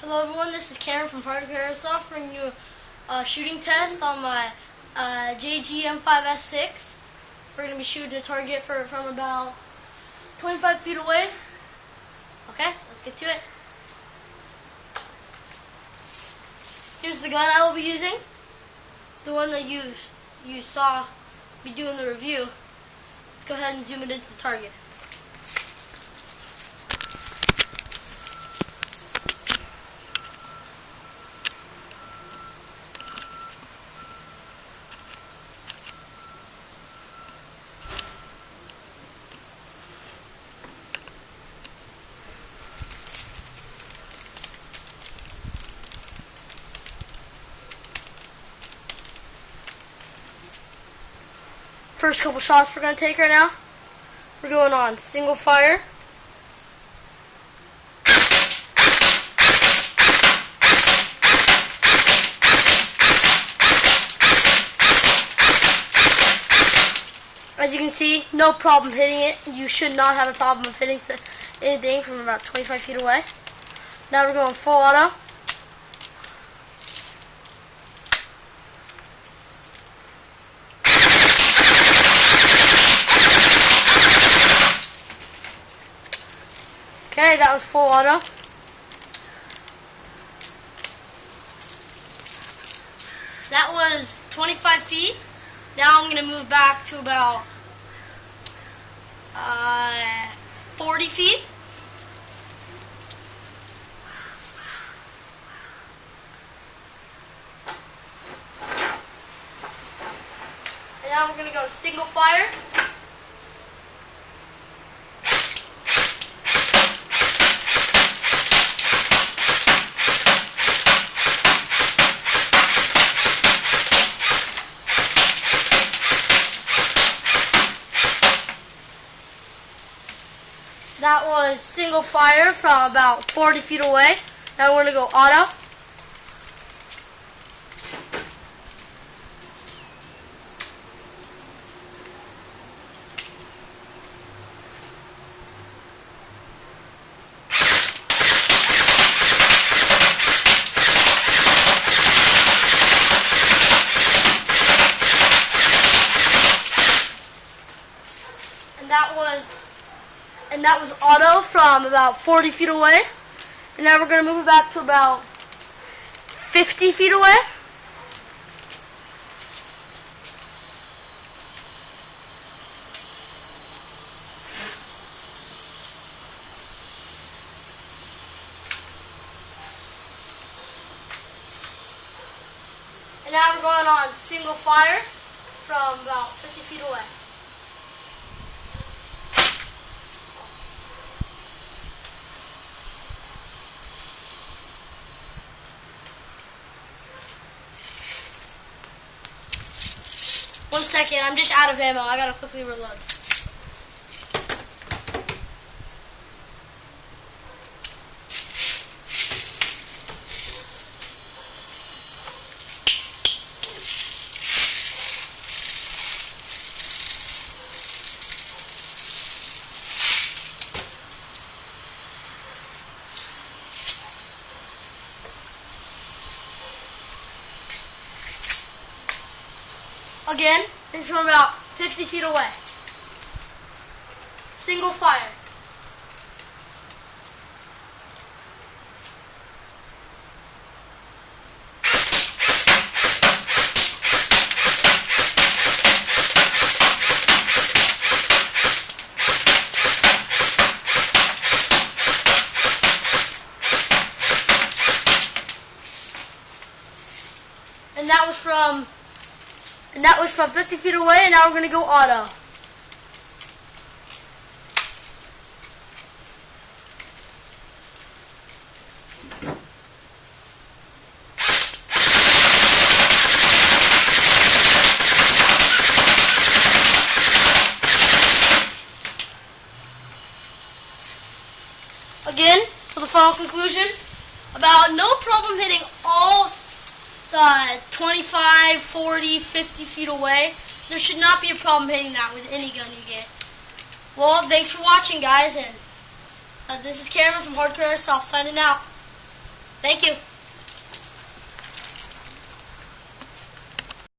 Hello everyone, this is Cameron from Airsoft bringing you a shooting test on my JG M5-S6. We're going to be shooting a target from about 25 feet away. Okay, let's get to it. Here's the gun I will be using. The one that you saw me doing the review. Let's go ahead and zoom it into the target. First couple shots we're going to take right now. We're going on single fire. As you can see, no problem hitting it. You should not have a problem of hitting anything from about 25 feet away. Now we're going full auto. Okay, that was full auto. That was 25 feet. Now I'm going to move back to about 40 feet. And now we're going to go single fire. That was single fire from about 40 feet away. Now we're going to go auto. And that was auto from about 40 feet away. And now we're going to move it back to about 50 feet away. And now we're going on single fire from about 50 feet away. One second, I'm just out of ammo. I gotta quickly reload. Again, it's from about 50 feet away. Single fire. And that was from 50 feet away, and now we're going to go auto. Again, for the final conclusion, about no problem hitting all 25, 40, 50 feet away. There should not be a problem hitting that with any gun you get. Well, thanks for watching, guys, and this is Cameron from Airsoft signing out.